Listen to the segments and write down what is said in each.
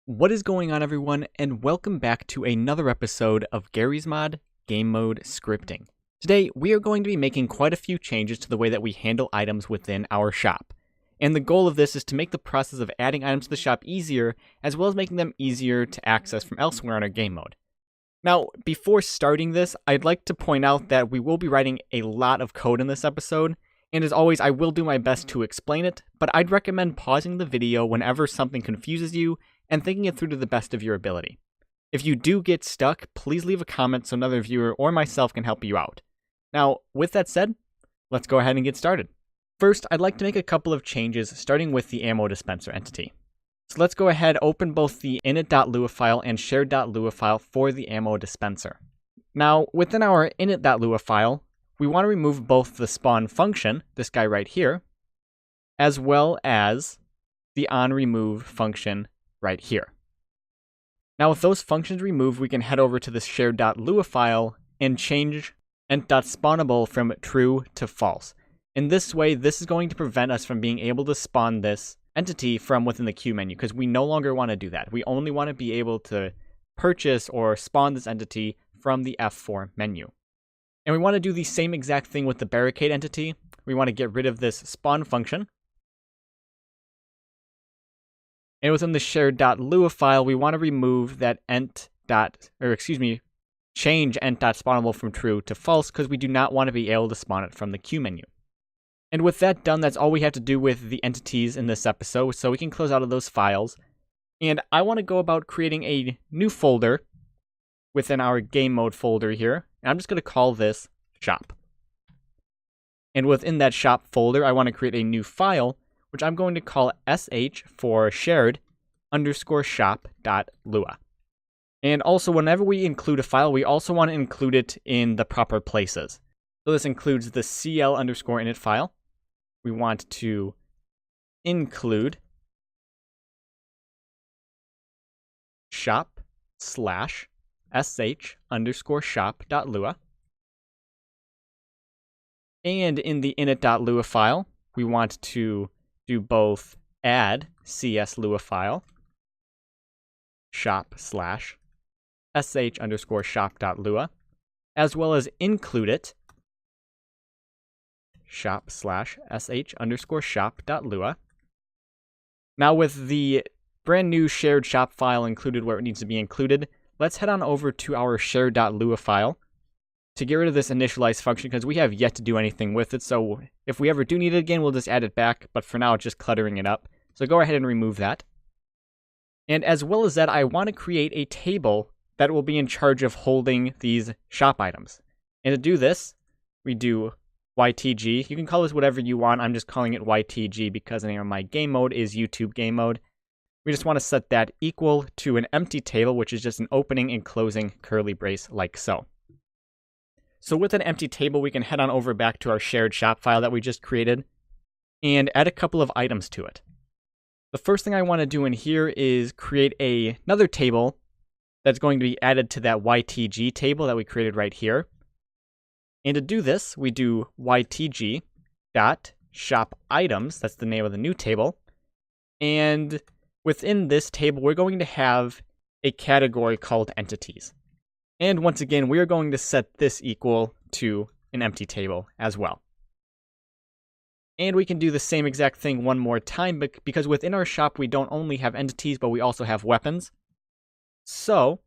What is going on, everyone, and welcome back to another episode of Garry's Mod Gamemode Scripting. Today, we are going to be making quite a few changes to the way that we handle items within our shop. And the goal of this is to make the process of adding items to the shop easier, as well as making them easier to access from elsewhere on our game mode. Now, before starting this, I'd like to point out that we will be writing a lot of code in this episode, and as always, I will do my best to explain it, but I'd recommend pausing the video whenever something confuses you and thinking it through to the best of your ability. If you do get stuck, please leave a comment so another viewer or myself can help you out. Now, with that said, let's go ahead and get started. First, I'd like to make a couple of changes, starting with the ammo dispenser entity. So let's go ahead, open both the init.lua file and shared.lua file for the ammo dispenser. Now, within our init.lua file, we want to remove both the spawn function, this guy right here, as well as the onRemove function right here. Now, with those functions removed, we can head over to the shared.lua file and change ent.spawnable from true to false. In this way, this is going to prevent us from being able to spawn this entity from within the queue menu, because we no longer want to do that. We only want to be able to purchase or spawn this entity from the F4 menu. And we want to do the same exact thing with the barricade entity. We want to get rid of this spawn function. And within the shared.lua file, we want to remove that change ent.spawnable from true to false, because we do not want to be able to spawn it from the queue menu. And with that done, that's all we have to do with the entities in this episode, so we can close out of those files. And I want to go about creating a new folder within our game mode folder here. And I'm just going to call this shop. And within that shop folder, I want to create a new file, which I'm going to call sh for shared_shop.lua. And also, whenever we include a file, we also want to include it in the proper places. So this includes the cl_init file. We want to include shop/sh_shop.lua. And in the init.lua file, we want to do both add cs_lua file shop/sh_shop.lua, as well as include it shop/sh_shop.lua. Now, with the brand new shared shop file included where it needs to be included, let's head on over to our shared.lua file to get rid of this initialize function, because we have yet to do anything with it. So if we ever do need it again, we'll just add it back, but for now it's just cluttering it up. So go ahead and remove that. And as well as that, I want to create a table that will be in charge of holding these shop items. And to do this, we do YTG. You can call this whatever you want. I'm just calling it YTG because the name of my game mode is YouTube Game Mode. We just want to set that equal to an empty table, which is just an opening and closing curly brace like so. So with an empty table, we can head on over back to our shared shop file that we just created and add a couple of items to it. The first thing I want to do in here is create another table that's going to be added to that YTG table that we created right here. And to do this, we do YTG.shopItems, that's the name of the new table. And within this table, we're going to have a category called entities. And once again, we are going to set this equal to an empty table as well. And we can do the same exact thing one more time, because within our shop, we don't only have entities, but we also have weapons. So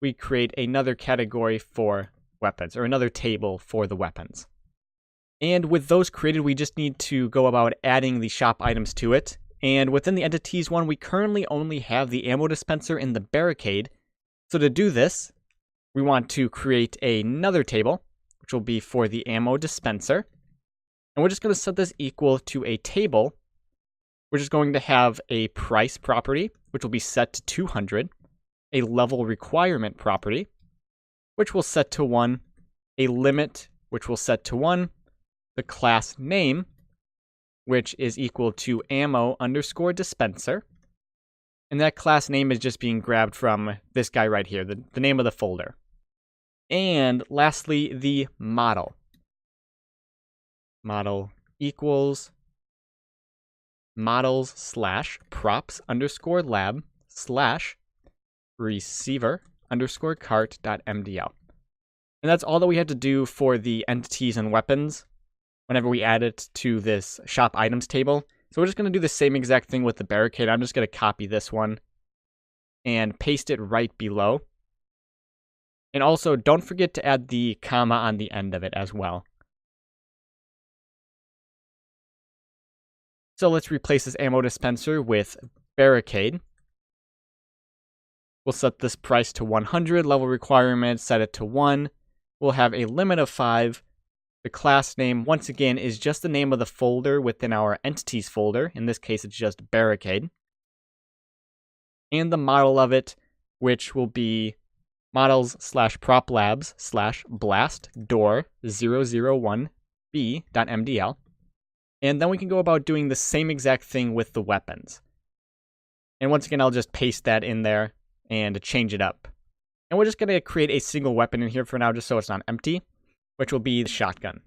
we create another category for weapons, or another table for the weapons. And with those created, we just need to go about adding the shop items to it. And within the entities one, we currently only have the ammo dispenser and the barricade. So to do this, we want to create another table, which will be for the ammo dispenser. And we're just going to set this equal to a table, which is going to have a price property, which will be set to 200, a level requirement property, which we'll set to 1, a limit, which we'll set to 1, the class name, which is equal to ammo_dispenser, and that class name is just being grabbed from this guy right here, the name of the folder. And lastly, the model. Model equals models/props_lab /receiver_cart.mdl. And that's all that we had to do for the entities and weapons whenever we add it to this shop items table. So we're just going to do the same exact thing with the barricade. I'm just going to copy this one and paste it right below. And also, don't forget to add the comma on the end of it as well. So let's replace this ammo dispenser with barricade. We'll set this price to 100, level requirement, set it to 1. We'll have a limit of 5. The class name, once again, is just the name of the folder within our entities folder. In this case, it's just barricade. And the model of it, which will be models/proplabs/blast door 001b.mdl. And then we can go about doing the same exact thing with the weapons. And once again, I'll just paste that in there and change it up. And we're just going to create a single weapon in here for now, just so it's not empty, which will be the shotgun.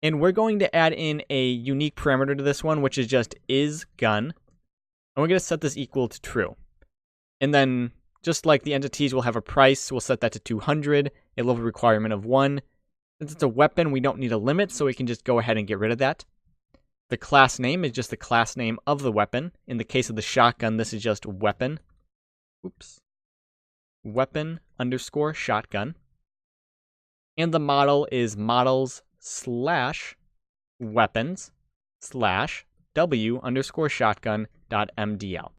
And we're going to add in a unique parameter to this one, which is just isGun. And we're going to set this equal to true. And then, just like the entities will have a price, we'll set that to 200, a level requirement of 1. Since it's a weapon, we don't need a limit, so we can just go ahead and get rid of that. The class name is just the class name of the weapon. In the case of the shotgun, this is just weapon. Weapon_shotgun. And the model is models/weapons/w_shotgun.mdl.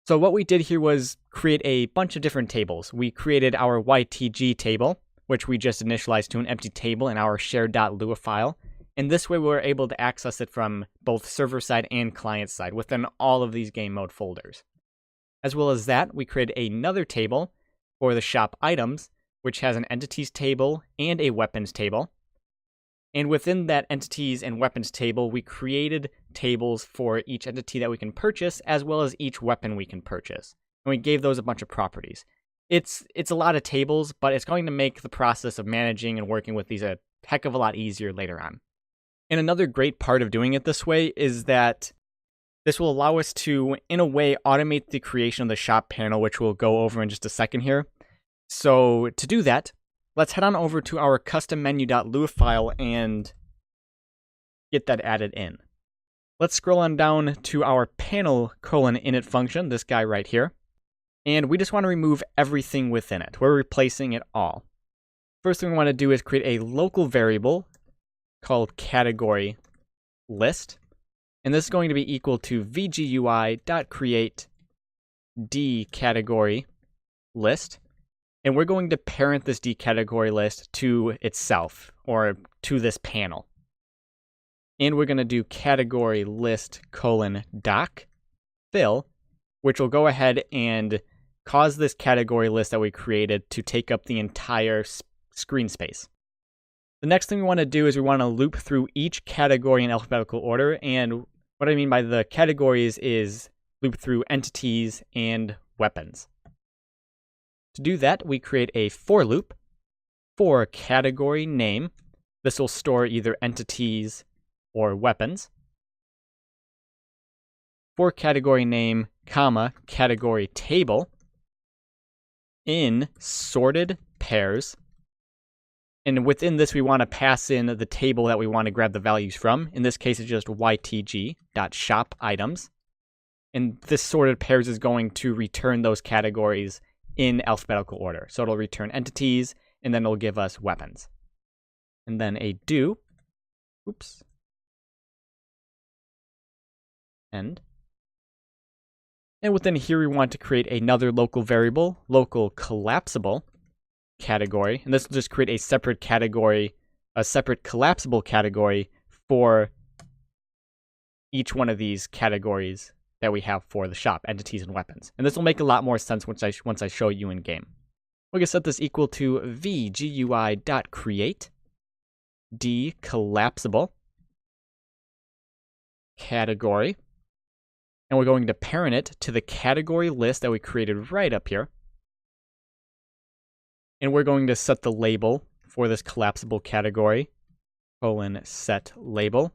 So what we did here was create a bunch of different tables. We created our YTG table, which we just initialized to an empty table in our shared.lua file. And this way we were able to access it from both server side and client side within all of these game mode folders. As well as that, we created another table for the shop items, which has an entities table and a weapons table. And within that entities and weapons table, we created tables for each entity that we can purchase, as well as each weapon we can purchase. And we gave those a bunch of properties. It's a lot of tables, but it's going to make the process of managing and working with these a heck of a lot easier later on. And another great part of doing it this way is that this will allow us to, in a way, automate the creation of the shop panel, which we'll go over in just a second here. So to do that, let's head on over to our custom menu.lua file and get that added in. Let's scroll on down to our panel::init function, this guy right here. And we just want to remove everything within it. We're replacing it all. First thing we want to do is create a local variable called category list. And this is going to be equal to vgui.create dcategory list. And we're going to parent this dcategory list to itself, or to this panel. And we're going to do category list::doc fill, which will go ahead and cause this category list that we created to take up the entire screen space. The next thing we want to do is we want to loop through each category in alphabetical order, and what I mean by the categories is loop through entities and weapons. To do that, we create a for loop for category name. This will store either entities or weapons. For category name, comma, category table in sorted pairs. And within this, we want to pass in the table that we want to grab the values from. In this case, it's just ytg.shopItems. And this sorted pairs is going to return those categories in alphabetical order. So it'll return entities, and then it'll give us weapons. And then a do, end. And within here, we want to create another local variable, local collapsible category. And this will just create a separate category, a separate collapsible category for each one of these categories that we have for the shop, entities and weapons. And this will make a lot more sense once I show you in game. We're going to set this equal to vgui.create dcollapsible category. And we're going to parent it to the category list that we created right up here. And we're going to set the label for this collapsible category, :set label,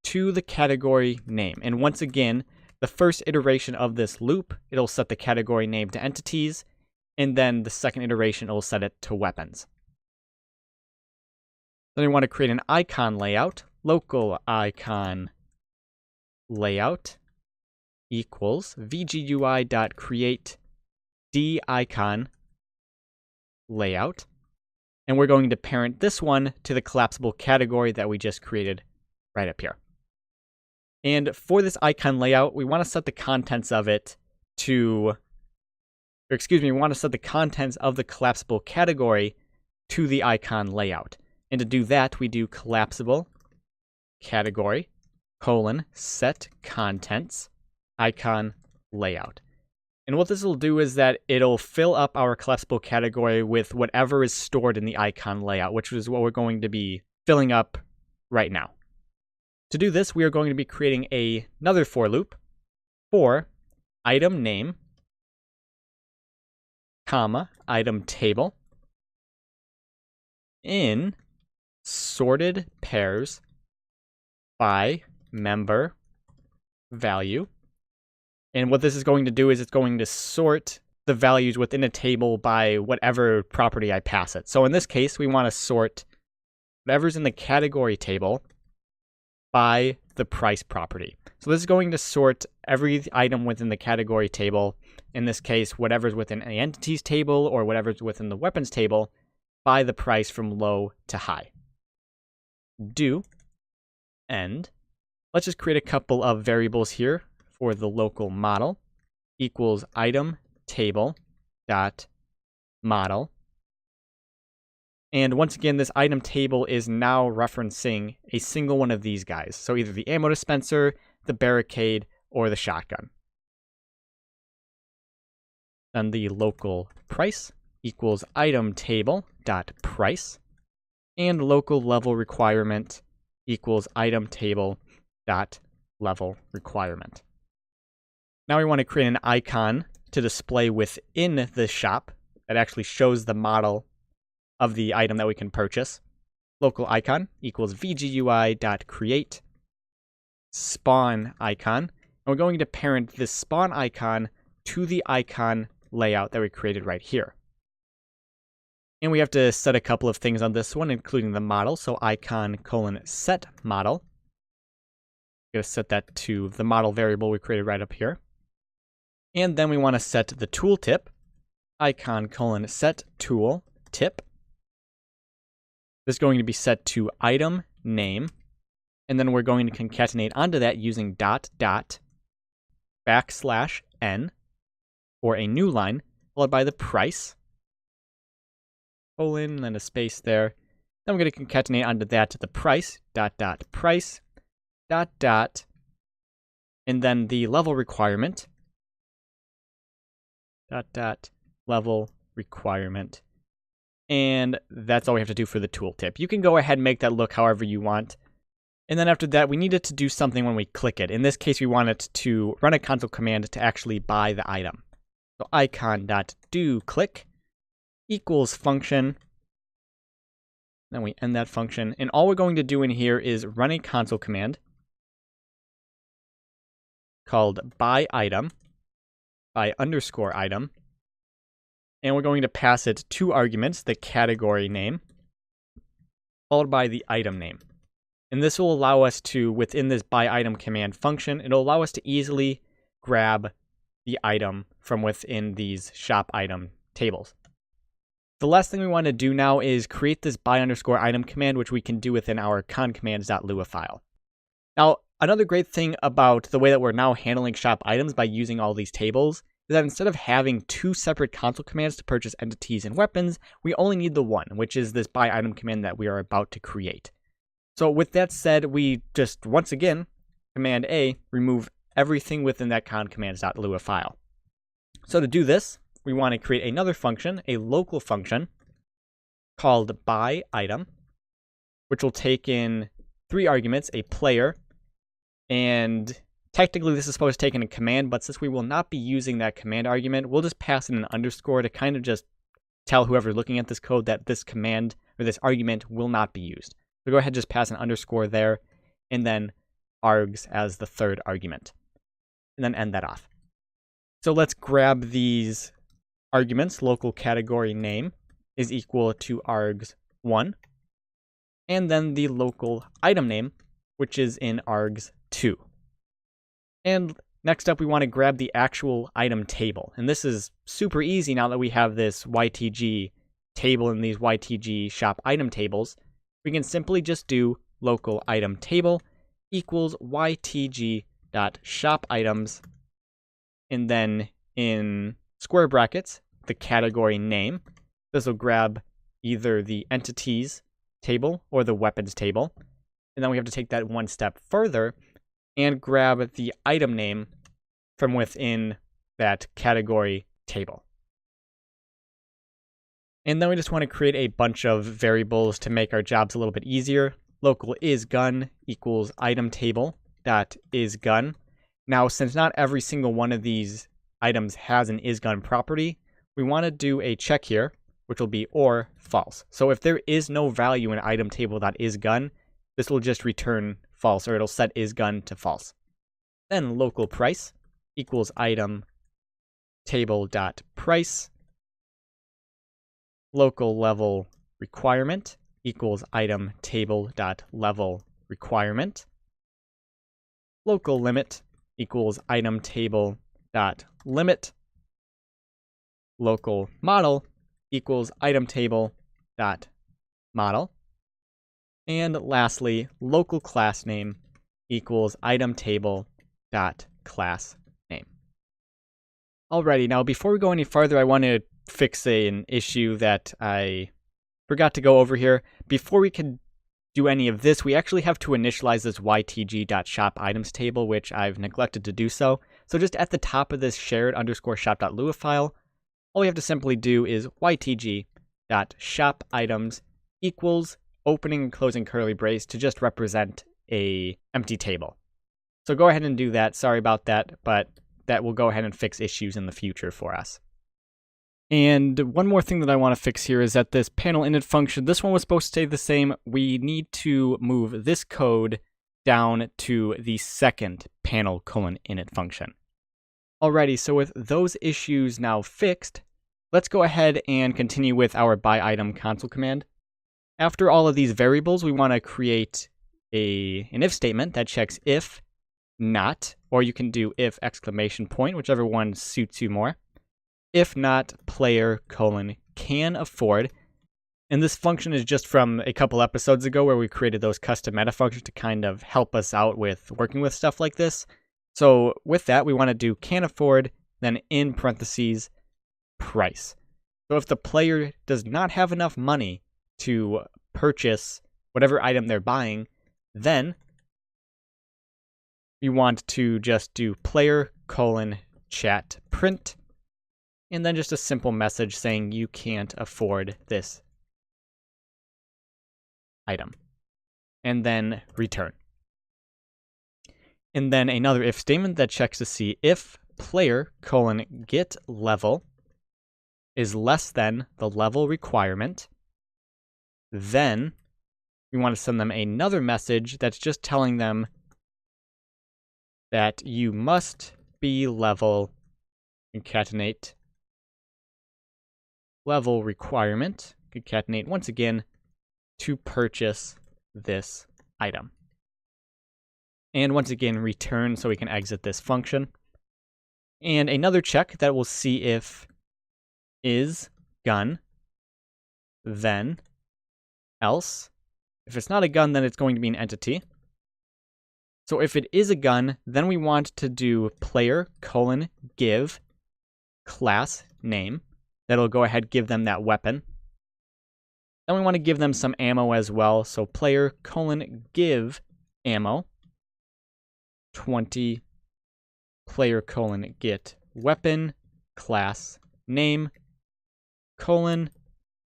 to the category name. And once again, the first iteration of this loop, it'll set the category name to entities, and then the second iteration, it'll set it to weapons. Then we want to create an icon layout. Local icon layout equals vgui.create dicon layout. And we're going to parent this one to the collapsible category that we just created right up here. And for this icon layout, we want to set the contents of it to, we want to set the contents of the collapsible category to the icon layout. And to do that, we do collapsible category set contents icon layout. And what this will do is that it'll fill up our collapsible category with whatever is stored in the icon layout, which is what we're going to be filling up right now. To do this, we are going to be creating another for loop for item name, comma, item table in sorted pairs by member value. And what this is going to do is it's going to sort the values within a table by whatever property I pass it. So in this case, we want to sort whatever's in the category table by the price property. So this is going to sort every item within the category table, in this case, whatever's within the entities table or whatever's within the weapons table, by the price from low to high. Do end. Let's just create a couple of variables here for the local model equals item table dot model. And once again, this item table is now referencing a single one of these guys. So either the ammo dispenser, the barricade, or the shotgun. Then the local price equals item table dot price, and local level requirement equals item table dot level requirement. Now we want to create an icon to display within the shop that actually shows the model of the item that we can purchase. Local icon equals vgui.create spawn icon. And we're going to parent this spawn icon to the icon layout that we created right here. And we have to set a couple of things on this one, including the model. So icon set model. We're going to set that to the model variable we created right up here. And then we want to set the tooltip, icon set tool tip. This is going to be set to item name, and then we're going to concatenate onto that using dot \n for a new line, followed by the price, colon, and then a space there. Then we're going to concatenate onto that the price, price, and then the level requirement, level requirement. And that's all we have to do for the tooltip. You can go ahead and make that look however you want. And then after that, we need it to do something when we click it. In this case, we want it to run a console command to actually buy the item. So icon.doClick equals function. Then we end that function. And all we're going to do in here is run a console command called ByItem, by_item. And we're going to pass it two arguments, the category name, followed by the item name. And this will allow us to, within this ByItem command function, it'll allow us to easily grab the item from within these shop item tables. The last thing we want to do now is create this by_item command, which we can do within our concommands.lua file. Now, another great thing about the way that we're now handling shop items by using all these tables is that instead of having two separate console commands to purchase entities and weapons, we only need the one, which is this ByItem command that we are about to create. So with that said, we just, once again, Command A, remove everything within that concommands.lua file. So to do this, we want to create another function, a local function, called ByItem, which will take in three arguments, a player, and technically this is supposed to take in a command, but since we will not be using that command argument, we'll just pass in an underscore to kind of just tell whoever's looking at this code that this command or this argument will not be used. So go ahead and just pass an underscore there, and then args as the third argument. and then end that off. So let's grab these arguments. Local category name is equal to args1, and then the local item name, which is in args2. And next up, we want to grab the actual item table. And this is super easy now that we have this YTG table and these YTG shop item tables. We can simply just do local item table equals YTG.shop items, and then in square brackets, the category name. This will grab either the entities table or the weapons table. And then we have to take that one step further and grab the item name from within that category table. And then we just want to create a bunch of variables to make our jobs a little bit easier. Local isGun equals item table dot isGun. Now, since not every single one of these items has an isGun property, we want to do a check here, which will be or false. So if there is no value in item table dot isGun, this will just return false, or it'll set isGun to false. Then local price equals item table dot price. Local level requirement equals item table dot level requirement. Local limit equals item table dot limit. Local model equals item table dot model. And lastly, local class name equals item table dot class name. Alrighty, now before we go any further, I want to fix an issue that I forgot to go over here. Before we can do any of this, we actually have to initialize this ytg.shop items table, which I've neglected to do so. So just at the top of this shared underscore shop.lua file, all we have to simply do is ytg.shop items equals opening and closing curly brace to just represent a empty table. So go ahead and do that. Sorry about that, but that will go ahead and fix issues in the future for us. And one more thing that I want to fix here is that this panel init function, this one was supposed to stay the same. We need to move this code down to the second panel :init function. Alrighty, so with those issues now fixed, let's go ahead and continue with our ByItem console command. After all of these variables, we want to create an if statement that checks if not, or you can do if exclamation point, whichever one suits you more. If not player can afford. And this function is just from a couple episodes ago where we created those custom meta functions to kind of help us out with working with stuff like this. So with that, we want to do can afford, then in parentheses, price. So if the player does not have enough money to purchase whatever item they're buying, then we want to just do player chat print, and then just a simple message saying you can't afford this item, and then return. And then another if statement that checks to see if player get level is less than the level requirement. Then we want to send them another message that's just telling them that you must be level, concatenate level requirement, concatenate once again, to purchase this item. And once again, return so we can exit this function. And another check that will see if is gun, then else. If it's not a gun, then it's going to be an entity. So if it is a gun, then we want to do player give class name. That'll go ahead, give them that weapon. Then we want to give them some ammo as well. So player give ammo 20 player get weapon class name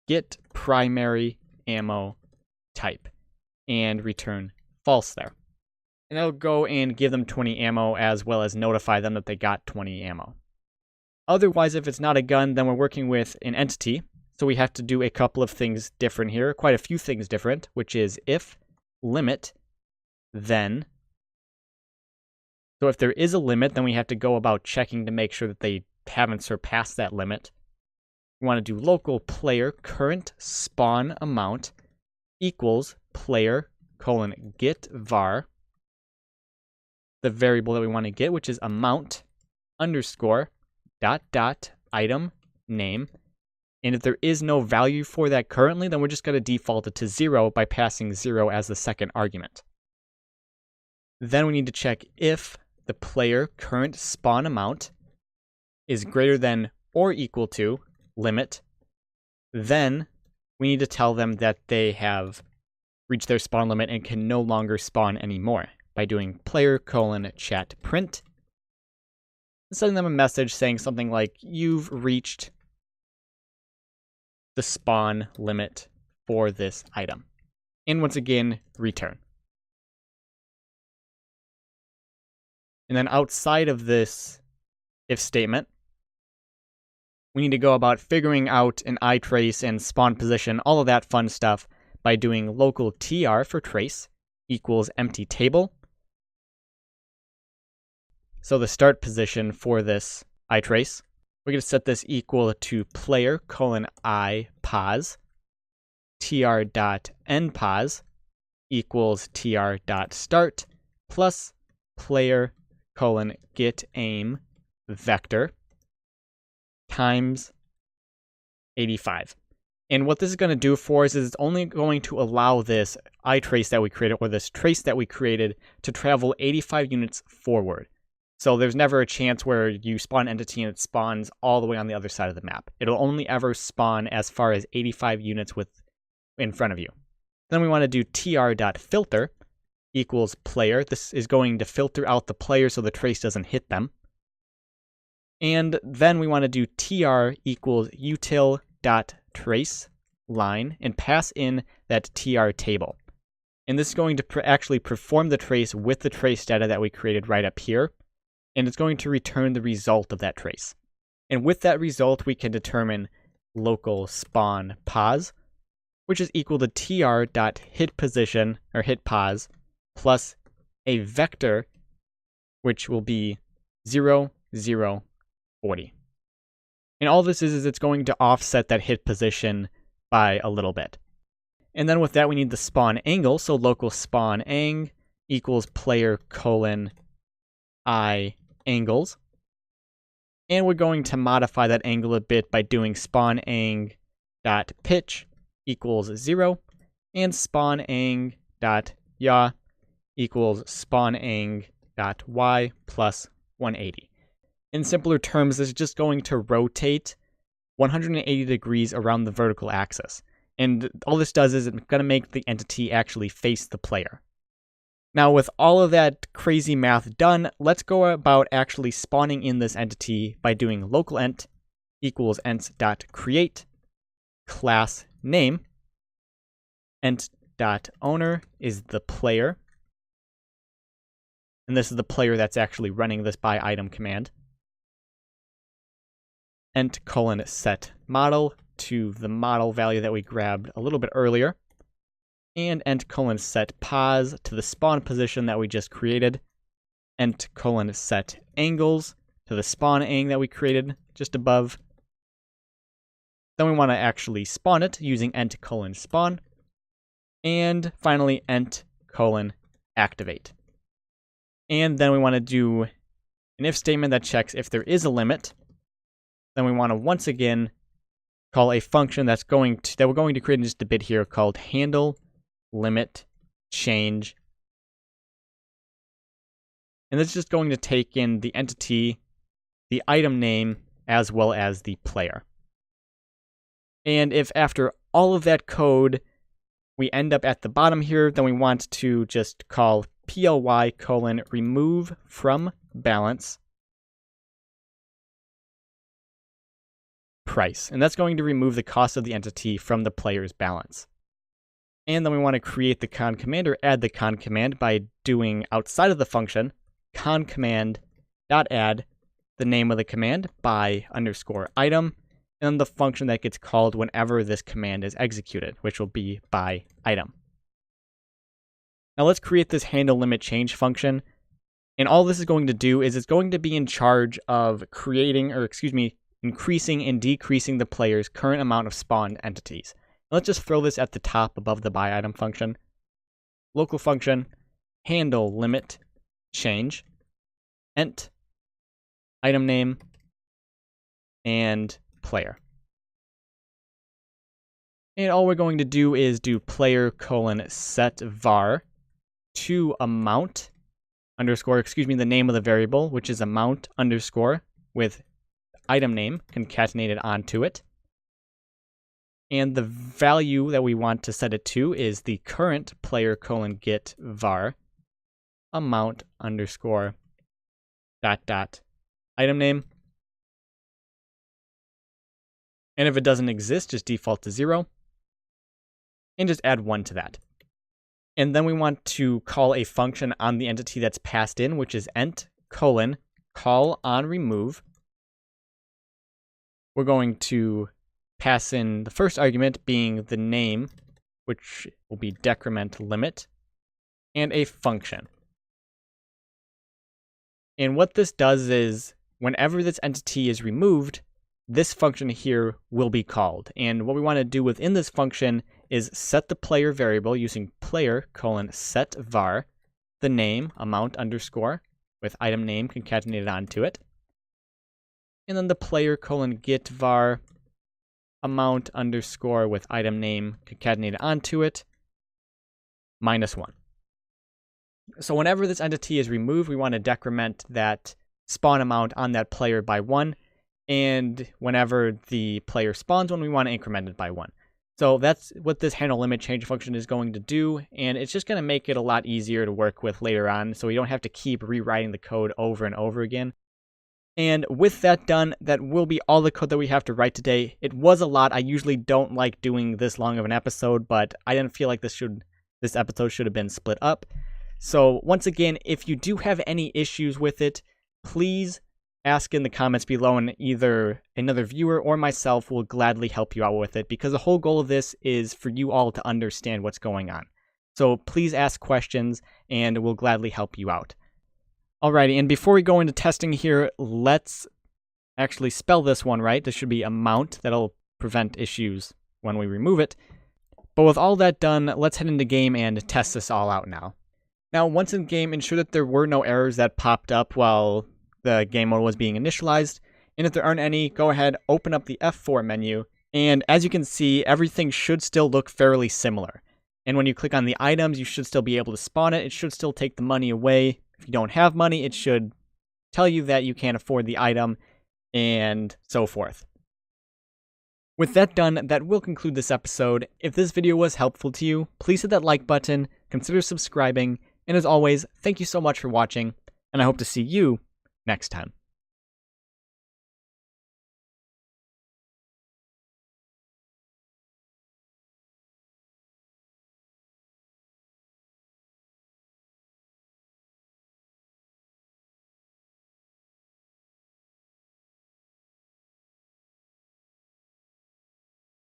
get primary ammo type, and return false there. And that'll go and give them 20 ammo as well as notify them that they got 20 ammo. Otherwise, if it's not a gun, then we're working with an entity. So we have to do a couple of things different here, quite a few things different, which is if limit then. So if there is a limit, then we have to go about checking to make sure that they haven't surpassed that limit. We want to do local player current spawn amount equals player :get var, the variable that we want to get, which is amount underscore dot item name. And if there is no value for that currently, then we're just going to default it to 0 by passing 0 as the second argument. Then we need to check if the player current spawn amount is greater than or equal to limit. Then we need to tell them that they have reached their spawn limit and can no longer spawn anymore by doing player :chat print, sending them a message saying something like, you've reached the spawn limit for this item. And once again, return. And then outside of this if statement, we need to go about figuring out an iTrace and spawn position, all of that fun stuff, by doing local tr for trace equals empty table. So the start position for this iTrace, we're going to set this equal to player :I pos tr.endpos equals tr.start plus player :get aim vector times 85. And what this is going to do for us is it's only going to allow this iTrace that we created, or this trace that we created, to travel 85 units forward. So there's never a chance where you spawn an entity and it spawns all the way on the other side of the map. It'll only ever spawn as far as 85 units in front of you. Then we want to do tr.filter equals player. This is going to filter out the player so the trace doesn't hit them. And then we want to do tr equals util.trace line and pass in that tr table. And this is going to actually perform the trace with the trace data that we created right up here. And it's going to return the result of that trace. And with that result, we can determine local spawn pos, which is equal to tr.hitPosition or hitPos plus a vector, which will be 0, 0, 40. And all this is it's going to offset that hit position by a little bit. And then with that, we need the spawn angle. So local spawn ang equals player :I angles. And we're going to modify that angle a bit by doing spawn ang dot pitch equals 0 and spawn ang dot yaw equals spawn ang dot y plus 180. In simpler terms, this is just going to rotate 180 degrees around the vertical axis. And all this does is it's going to make the entity actually face the player. Now, with all of that crazy math done, let's go about actually spawning in this entity by doing local ent equals ent.create class name. Ent.owner is the player. And this is the player that's actually running this ByItem command. Ent : set model to the model value that we grabbed a little bit earlier. And ent : set pos to the spawn position that we just created. Ent : set angles to the spawn ang that we created just above. Then we want to actually spawn it using ent : spawn. And finally, ent : activate. And then we want to do an if statement that checks if there is a limit. Then we want to once again call a function that we're going to create in just a bit here called handle limit change. And this is just going to take in the entity, the item name, as well as the player. And if after all of that code, we end up at the bottom here, then we want to just call ply : remove from balance price. And that's going to remove the cost of the entity from the player's balance. And then we want to create the con command or add the con command by doing outside of the function con command dot add the name of the command by_item, and then the function that gets called whenever this command is executed, which will be ByItem. Now let's create this handle limit change function. And all this is going to do is it's going to be in charge of increasing and decreasing the player's current amount of spawned entities. Let's just throw this at the top above the ByItem function. Local function, handle limit change, ent, item name, and player. And all we're going to do is do player : set var to amount underscore, the name of the variable, which is amount underscore with item name concatenated onto it. And the value that we want to set it to is the current player : get var amount underscore dot item name. And if it doesn't exist, just default to 0. And just add 1 to that. And then we want to call a function on the entity that's passed in, which is ent : call on remove. We're going to pass in the first argument being the name, which will be decrement limit, and a function. And what this does is, whenever this entity is removed, this function here will be called. And what we want to do within this function is set the player variable using player : set var, the name, amount underscore, with item name concatenated onto it. And then the player : get var, amount underscore with item name concatenated onto it, -1. So whenever this entity is removed, we want to decrement that spawn amount on that player by 1. And whenever the player spawns one, we want to increment it by 1. So that's what this handle limit change function is going to do, and it's just going to make it a lot easier to work with later on, so we don't have to keep rewriting the code over and over again. And with that done, that will be all the code that we have to write today. It was a lot. I usually don't like doing this long of an episode, but I didn't feel like this episode should have been split up. So once again, if you do have any issues with it, please ask in the comments below, and either another viewer or myself will gladly help you out with it, because the whole goal of this is for you all to understand what's going on. So please ask questions and we'll gladly help you out. Alrighty, and before we go into testing here, let's actually spell this one right. This should be amount. That'll prevent issues when we remove it. But with all that done, let's head into game and test this all out now. Now, once in game, ensure that there were no errors that popped up while the game mode was being initialized. And if there aren't any, go ahead, open up the F4 menu. And as you can see, everything should still look fairly similar. And when you click on the items, you should still be able to spawn it. It should still take the money away. If you don't have money, it should tell you that you can't afford the item, and so forth. With that done, that will conclude this episode. If this video was helpful to you, please hit that like button, consider subscribing, and as always, thank you so much for watching, and I hope to see you next time.